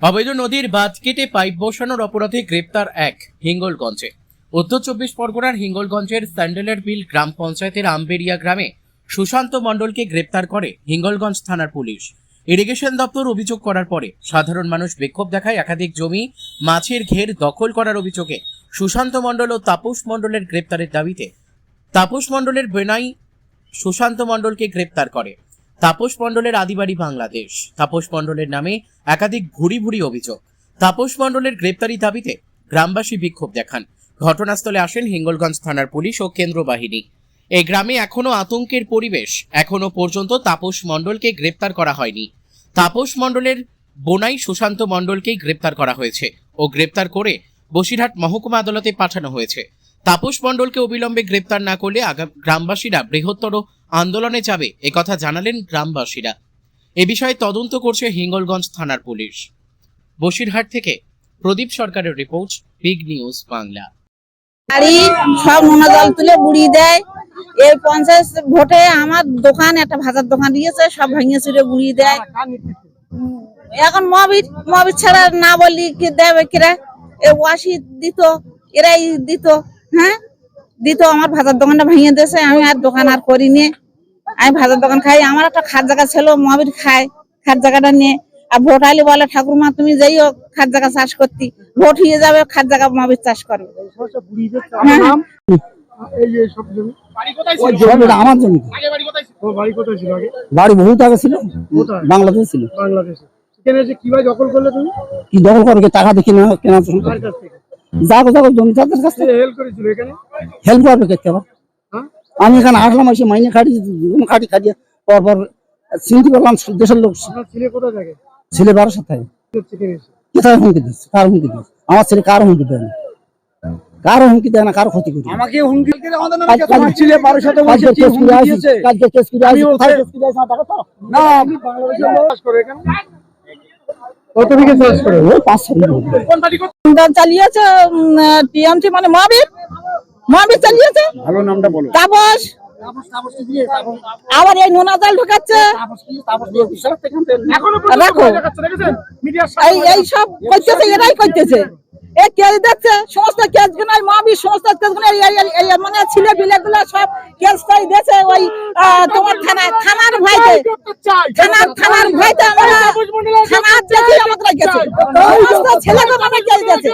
অবৈধ নদীর বাঁধ কেটে পাইপ বসানোর অপরাধে গ্রেপ্তার এক হিঙ্গলগঞ্জে। উত্তর 24 পরগনার হিঙ্গলগঞ্জের স্যান্ডেলের বিল গ্রাম পঞ্চায়েতের আমবেরিয়া গ্রামে সুশান্ত মণ্ডলকে গ্রেপ্তার করে হিঙ্গলগঞ্জ থানার পুলিশ। ইরিগেশন দপ্তর অভিযোগ করার পরে সাধারণ মানুষ বিক্ষোভ দেখায়। একাধিক জমি মাছের ঘের দখল করার অভিযোগে সুশান্ত মণ্ডল ও তাপস মণ্ডলের গ্রেপ্তারের দাবিতে তাপস মণ্ডলের বেনাই সুশান্ত মণ্ডলকে গ্রেপ্তার করে। তাপস মণ্ডলের আদিবাড়ি বাংলাদেশ। তাপস মণ্ডলের নামে একাধিক ভুরি অভিযোগ। তাপস মণ্ডলের গ্রেপ্তারি দাবিতে গ্রামবাসী বিক্ষোভ দেখান। ঘটনাস্থলে আসেন হিঙ্গলগঞ্জ থানার পুলিশ ও কেন্দ্র বাহিনী। এই গ্রামে এখনো আতঙ্কের পরিবেশ। এখনো পর্যন্ত তাপস মণ্ডলকে গ্রেপ্তার করা হয়নি। তাপস মণ্ডলের বোনাই সুশান্ত মণ্ডলকেই গ্রেপ্তার করা হয়েছে ও গ্রেপ্তার করে বসিরহাট মহকুমা আদালতে পাঠানো হয়েছে। তাপস মণ্ডলকে অবিলম্বে গ্রেপ্তার না করলে গ্রামবাসীরা বৃহত্তর আন্দোলনে যাবে একথা জানালেন গ্রামবাসীরা। এ বিষয়ে তদন্ত করছে হিঙ্গলগঞ্জ থানার পুলিশ। বসিরহাট থেকে প্রদীপ সরকারের রিপোর্ট, বিগ নিউজ বাংলা। সব নোনা জল তুলে বুড়ি দেয়। এই পঞ্চায়েত ভোটে আমার দোকান, একটা ভাজার দোকান দিয়েছে, সব ভেঙে চুরে বুড়ি দেয়। এখন মবির ছাড়া না বললি কি দেবে কিরা? ওয়াসি দিত, এরাই দিত, হ্যাঁ দিত। আমার ভাজার দোকানটা ভেঙে দিয়েছে। আমি আর দোকান আর করিনি। আমি ভাজার দোকান খাই। আমার একটা খাট জায়গা ছিল, মবির খায় খাট জায়গাটা নিয়ে। আর ভোট আইলে বলে ঠাকুরমা তুমি যাইও খাট জায়গা চাষ করতে, ভোট হয়ে যাবে খাট জায়গা মবির চাষ করবে। আমার জমি বাড়ি বহুত আগে ছিল, বাংলাদেশ ছিল। কিভাবে দখল করলে তুমি? কি দখল করবে? টাকা দেখি না কেনা যাবো জমি তাদের কাছে হেল্প করেছিল এখানে? হেল্প করবে কে আবার? আমি এখানে আসলাম, এসে মাইনে খাটিয়ে পর চিনতে পারলাম দেশের লোক। ছেলে কোথায় থাকে? ছেলে 12 সপ্তাহে। কোথায় হুমকি দিচ্ছে? কার হুমকি দিচ্ছে? আমার ছেলে কারো হুমকি দেয় না, কারো হুমকি দেয় না, কারো ক্ষতি করে আমাকে হুমকি ছেলে 12 সপ্তাহে চালিয়েছে টিএমসি, মানে মহাবীর চালিয়েছে। ভালো নামটা বলো। তাপস আবার এই নোনা জাল ঢুকাচ্ছে। রাখো, এই সব করতেছে, এরাই করতেছে। এই কেস দিচ্ছে, সমস্ত কেস গুলো মহাবীর, সমস্ত কেস গুলো মানে ছেলে বিলে গুলো সব কেস তাই দিয়েছে। ওই তোমার থানার ভয়তে, থানার ভয়তে আমরা থানার দেখি আমাদের গেছে, সমস্ত ছেলেগুলো কেস দিয়েছে।